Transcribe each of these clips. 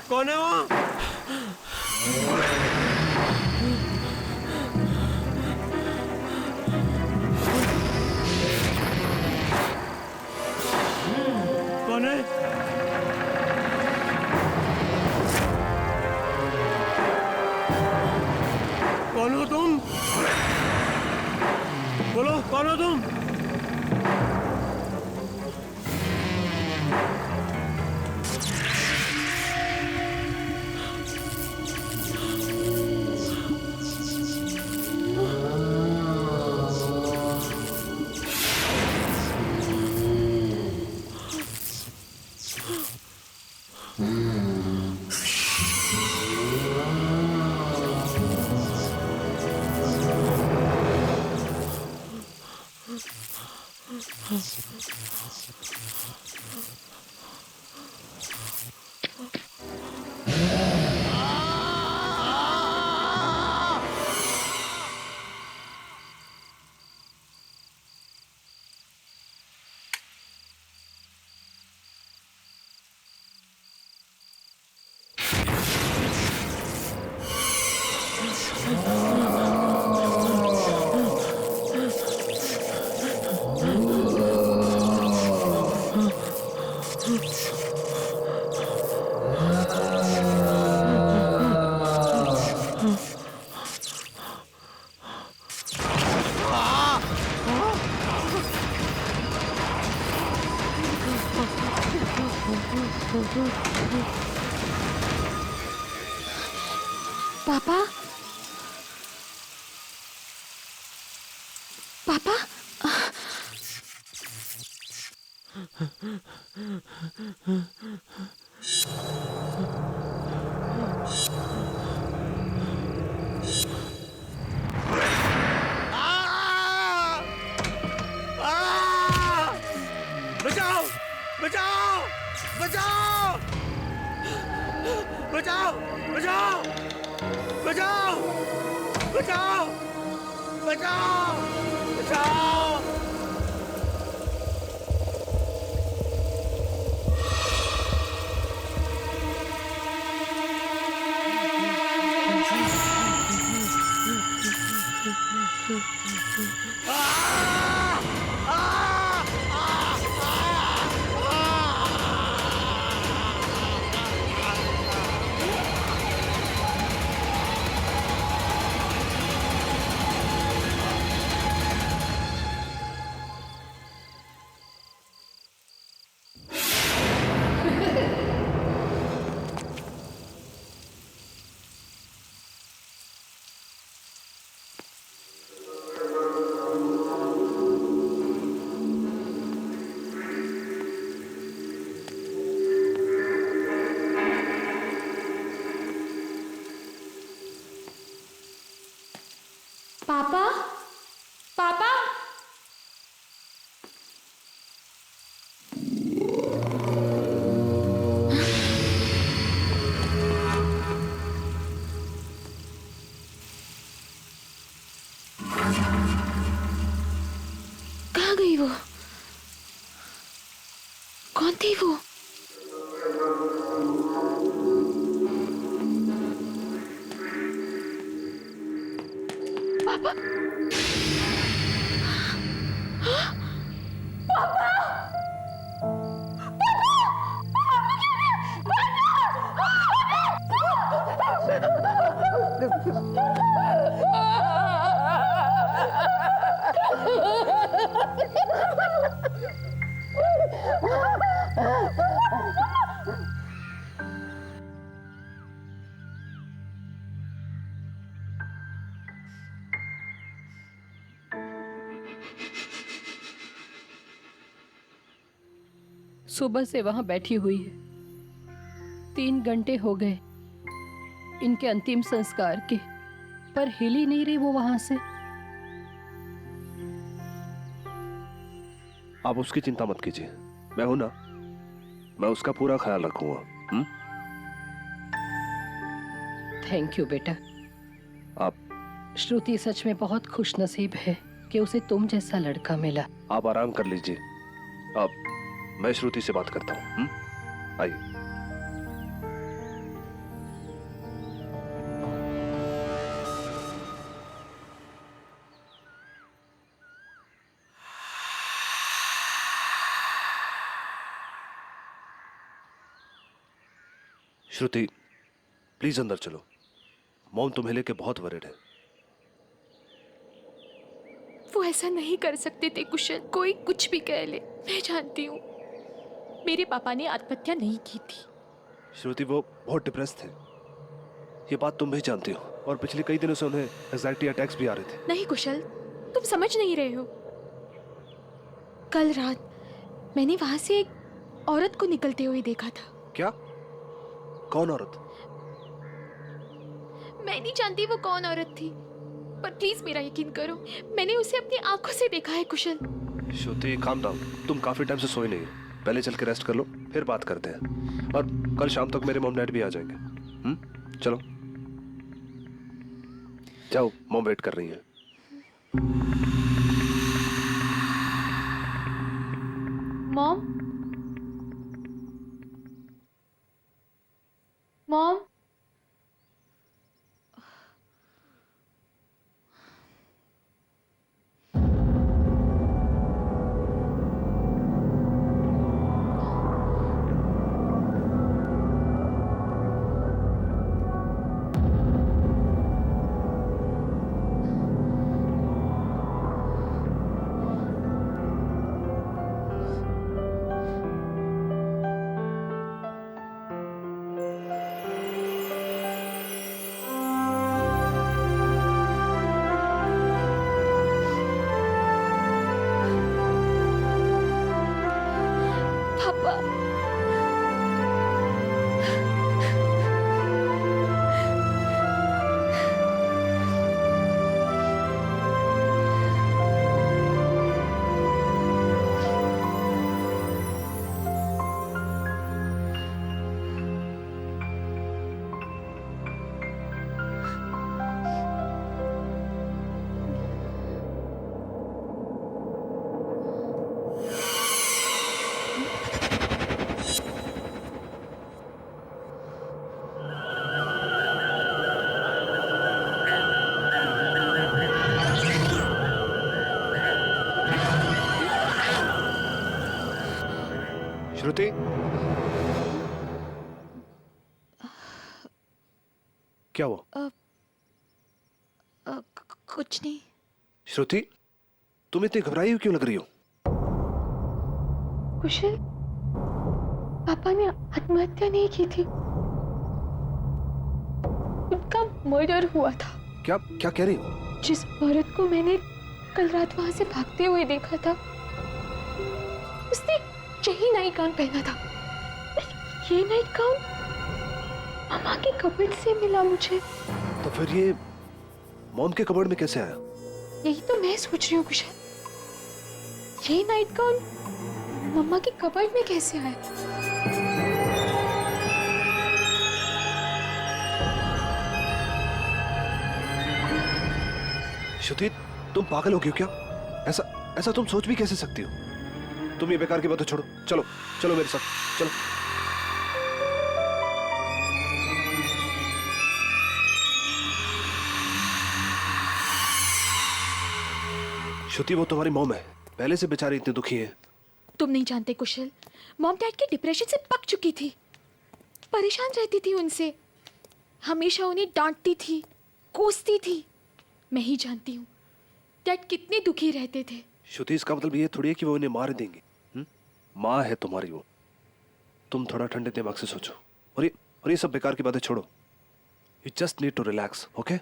कौन है वो? कौन है? कौन हो तुम? बोलो, कौन हो तुम? पापा, पापा, बचाओ! बचाओ! बचाओ! बचाओ! बचाओ! बचाओ! बचाओ! बचाओ! बचाओ! पापा, पापा, कहाँ गई वो? कौन थी वो? पापा, सुबह से वहां बैठी हुई है। 3 घंटे हो गए इनके अंतिम संस्कार के, पर हिल ही नहीं रही वो वहां से। आप उसकी चिंता मत कीजिए, मैं हूं ना, मैं उसका पूरा ख्याल रखूंगा। थैंक यू बेटा। आप श्रुति सच में बहुत खुशनसीब है कि उसे तुम जैसा लड़का मिला। आप आराम कर लीजिए, आप मैं श्रुति से बात करता हूँ। आइए। श्रुति, प्लीज अंदर चलो। मॉम तुम्हें लेके बहुत वरिड है। वो ऐसा नहीं कर सकते थे कुशल, कोई कुछ भी कह ले। मैं जानती हूँ मेरे पापा ने आत्महत्या नहीं की थी। श्रुति, वो बहुत डिप्रेस थे, ये बात तुम भी जानती हो। और पिछले कई दिनों से उन्हें एंजाइटी अटैक्स भी आ रहे थे। नहीं कुशल, तुम समझ नहीं रहे हो। कल रात मैंने वहां से एक औरत को निकलते हुए देखा था। क्या? कौन औरत? मैं नहीं जानती वो कौन औरत थी, पर प्लीज मेरा यकीन करो, मैंने उसे अपनी आंखों से देखा है कुशल। श्रुति, काम डाउन। तुम काफी टाइम से सोई नहीं हो, पहले चल के रेस्ट कर लो, फिर बात करते हैं। और कल शाम तक मेरे मॉम डैड भी आ जाएंगे। चलो जाओ, मॉम वेट कर रही है। मॉम, मॉम, पापा। श्रुति, क्या हुआ? कुछ नहीं। श्रुति, तुम इतनी घबराई हुई क्यों लग रही हो? कुशल, पापा ने आत्महत्या नहीं की थी, उनका मर्डर हुआ था। क्या क्या कह रही हो? जिस औरत को मैंने कल रात वहां से भागते हुए देखा था, उसने यही नाइट गाउन पहना था। ये नाइट गाउन मामा के कपड़े से मिला मुझे। तो फिर ये मॉम के कबर्ड में कैसे आया? यही तो मैं सोच रही हूँ कुशल, ये नाइट गाउन मम्मा के कपबोर्ड में कैसे आया? श्रुति, तुम पागल हो गई हो क्या? ऐसा ऐसा तुम सोच भी कैसे सकती हो? तुम ये बेकार की बातें छोड़ो, चलो चलो मेरे साथ, चलो। श्रुति, वो तुम्हारी मॉम है, पहले से बेचारी इतनी दुखी है। तुम नहीं जानते कुशल, मॉम डैड के डिप्रेशन से पक चुकी थी, परेशान रहती थी उनसे, हमेशा उन्हें डांटती थी, कोसती थी। मैं ही जानती हूँ डैड कितने दुखी रहते थे। श्रुति, इसका मतलब ये थोड़ी है कि वो इन्हें मार देंगी। माँ है तुम्हारी वो। तुम थोड़ा ठंडे दिमाग से सोचो, और ये सब बेकार की बातें छोड़ो। You just need to relax, okay?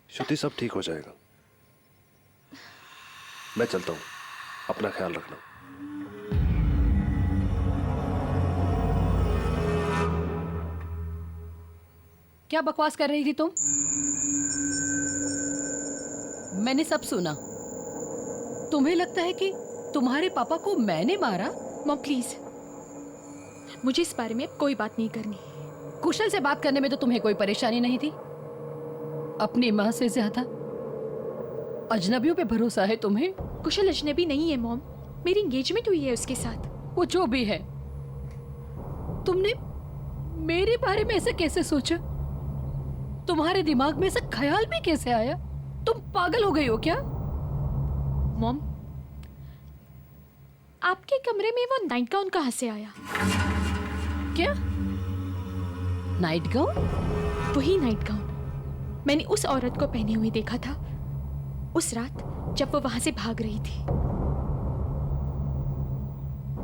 Shruti, सब ठीक हो जाएगा। मैं चलता हूँ, अपना ख्याल रखना। क्या बकवास कर रही थी तुम? मैंने सब सुना। तुम्हें लगता है कि तुम्हारे पापा को मैंने मारा? मॉम प्लीज, मुझे इस बारे में कोई बात नहीं करनी। कुशल से बात करने में तो तुम्हें कोई परेशानी नहीं थी। अपनी माँ से ज्यादा अजनबियों पे भरोसा है तुम्हें। कुशल अजनबी नहीं है मॉम, मेरी एंगेजमेंट हुई है उसके साथ। वो जो भी है, तुमने मेरे बारे में ऐसे कैसे सोचा? तुम्हारे दिमाग में ऐसा ख्याल भी कैसे आया? तुम पागल हो गई हो क्या? मॉम, आपके कमरे में वो नाइट गाउन कहाँ से आया? क्या? Night gown? वही नाइट गाउन मैंने उस औरत को पहने हुए देखा था उस रात जब वो वहां से भाग रही थी।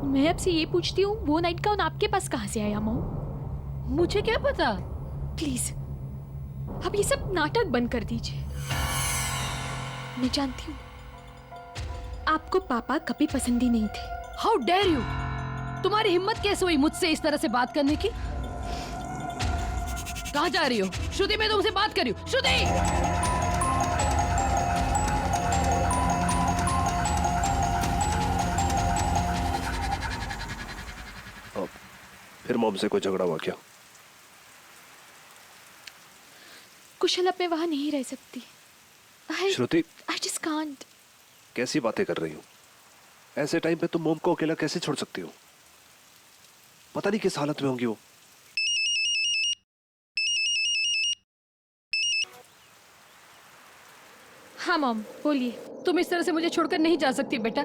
मैं आपसे ये पूछती हूँ, वो नाइट गाउन आपके पास कहां से आया मॉम? मुझे क्या पता? प्लीज अब ये सब नाटक बंद कर दीजिए। मैं जानती हूँ आपको पापा कभी पसंद ही नहीं थे। How dare you! तुम्हारी हिम्मत कैसे हुई मुझसे इस तरह से बात करने की? कहाँ जा रही हो? श्रुति, मैं तुमसे बात कर रही हूँ। श्रुति! फिर मॉम से कोई झगड़ा हुआ क्या? कुशल अब मैं वहां नहीं रह सकती। श्रुति, I just can't. कैसी बातें कर रही हो? ऐसे टाइम पे तुम मॉम को अकेला कैसे छोड़ सकती हो? पता नहीं किस हालत में होंगी वो। हाँ मॉम बोलिए। तुम इस तरह से मुझे छोड़कर नहीं जा सकती बेटा।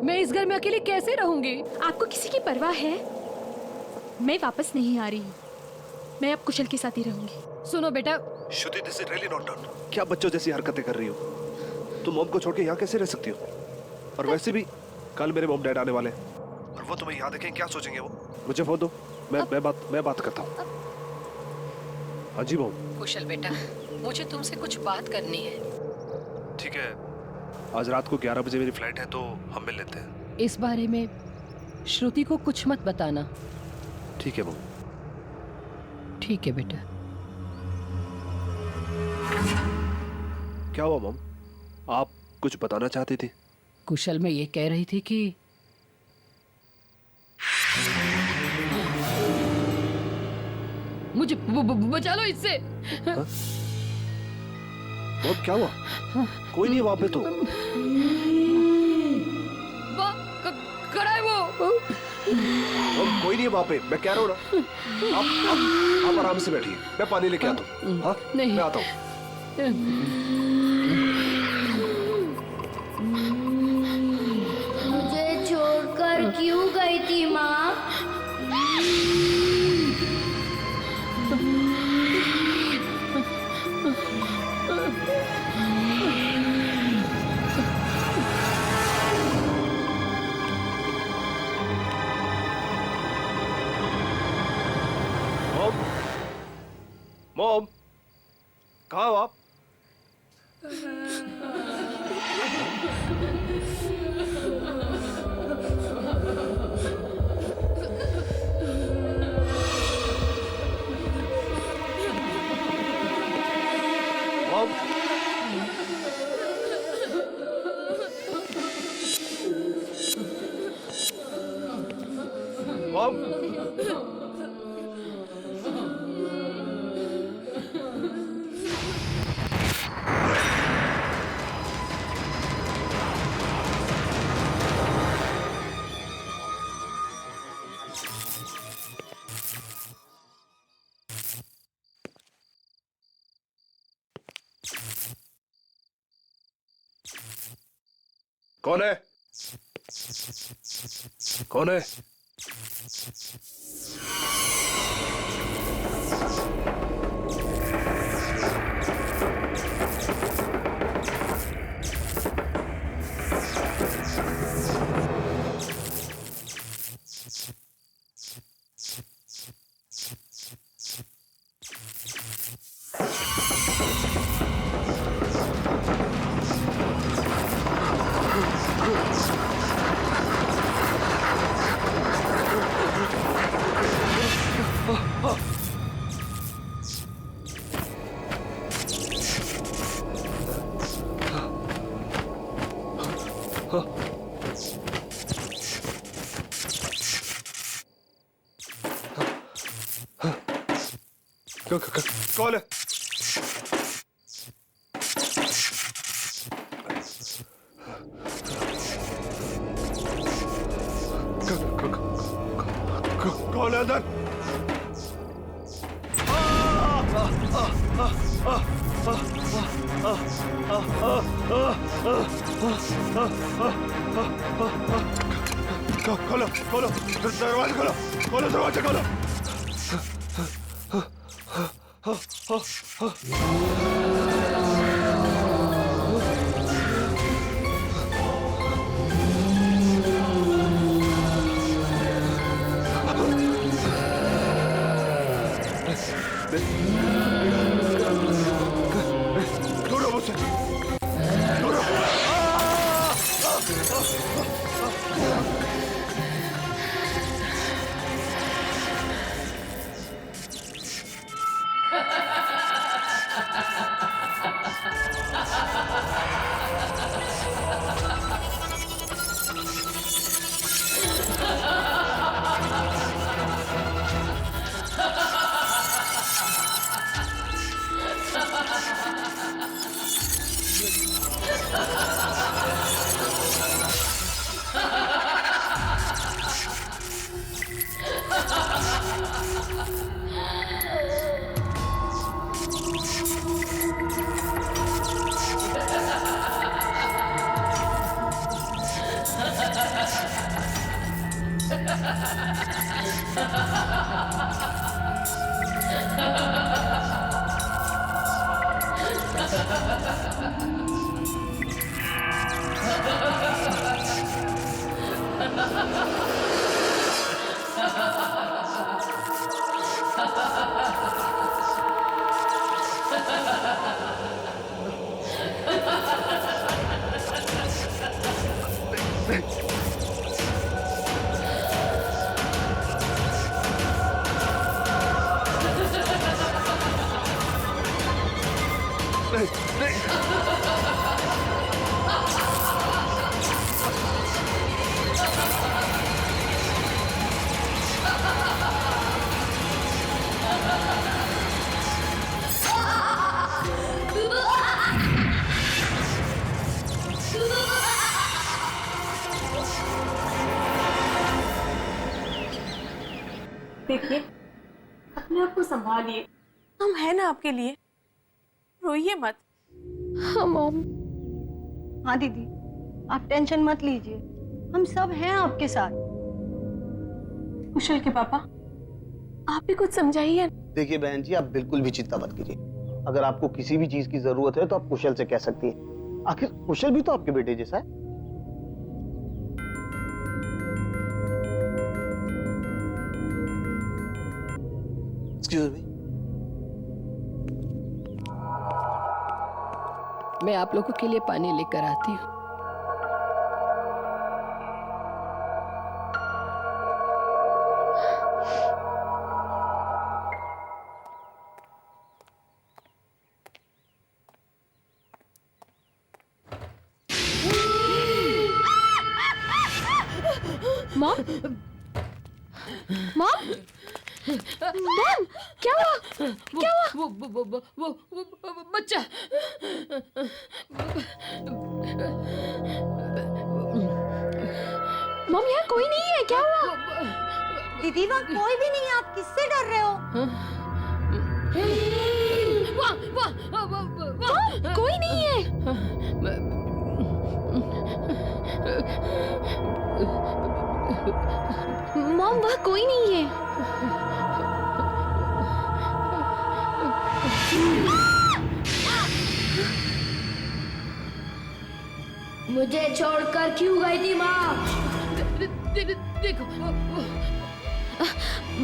मैं इस घर में अकेली कैसे रहूंगी? आपको किसी की परवाह है? मैं वापस नहीं आ रही हूँ। मैं अब कुशल के साथ ही रहूंगी। सुनो बेटा, Shruti, this is really not done. क्या बच्चों जैसी हरकतें कर रही हो? तुम मॉम को छोड़ के यहाँ कैसे रह सकती हो? और वैसे भी कल मेरे मॉम डैड आने वाले हैं और वो तुम्हें यहाँ देखें, क्या सोचेंगे वो? मुझे फोन दो, मैं बात करता हूँ। हाँ जी मॉम। कुशल बेटा, मुझे तुमसे कुछ बात करनी है। ठीक है, आज रात को 11 बजे मेरी फ्लाइट है तो हम मिल लेते हैं। इस बारे में श्रुति को कुछ मत बताना। ठीक है मॉम। ठीक है बेटा। क्या हुआ मॉम? आप कुछ बताना चाहती थी? कुशल, मैं ये कह रही थी कि मुझे बचा लो इससे। मॉम क्या हुआ? कोई नहीं वहां पे तो। खड़ा है वो। मॉम कोई नहीं है वहां पे, मैं कह रहा हूँ ना। आप आराम से बैठिए, मैं पानी लेके आता हूँ। हाँ नहीं। मैं आता हूँ। मुझे छोड़कर क्यों गई थी माँ? मॉम, मॉम, कहाँ हो आप? मॉम, मॉम, कौन है? कौन है? कौन है? कौन है अंदर? खोलो खोलो दरवाजा खोलो, खोलो दरवाजा खोलो। दूर मुझसे, दूर। देखिए, अपने आप को संभालिए। हम हैं ना आपके लिए, रोइए मत। हाँ मॉम। हाँ दीदी, आप टेंशन मत लीजिए, हम सब हैं आपके साथ। कुशल के पापा, आप भी कुछ समझाइए। देखिए बहन जी, आप बिल्कुल भी चिंता मत कीजिए। अगर आपको किसी भी चीज की जरूरत है तो आप कुशल से कह सकती हैं। आखिर कुशल भी तो आपके बेटे जैसा है। Excuse me. मैं आप लोगों के लिए पानी लेकर आती हूँ। मॉम, मॉम, मॉम, क्या हुआ? क्या हुआ? वो बच्चा। मॉम, यहाँ कोई नहीं है, क्या हुआ? दीदी वहाँ कोई भी नहीं है, आप किससे डर रहे हो? मॉम, कोई नहीं है। मॉम, वहाँ कोई नहीं है। मुझे छोड़कर क्यों गई थी माँ? देखो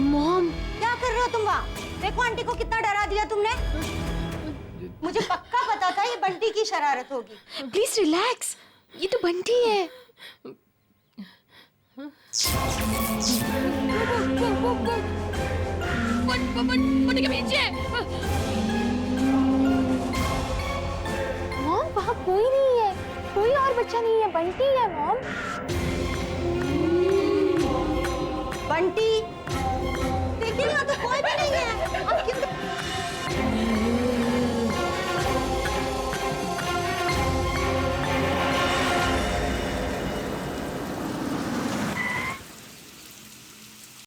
मॉम, क्या कर रहे हो तुम वहाँ? देखो आंटी को कितना डरा दिया तुमने। मुझे पक्का पता था ये बंटी की शरारत होगी। प्लीज रिलैक्स, ये तो बंटी है। बंटी के पीछे। मॉम, वहाँ कोई नहीं है, कोई और बच्चा नहीं है, बंटी है मॉम। बंटी, देखिए यहाँ तो कोई भी नहीं है।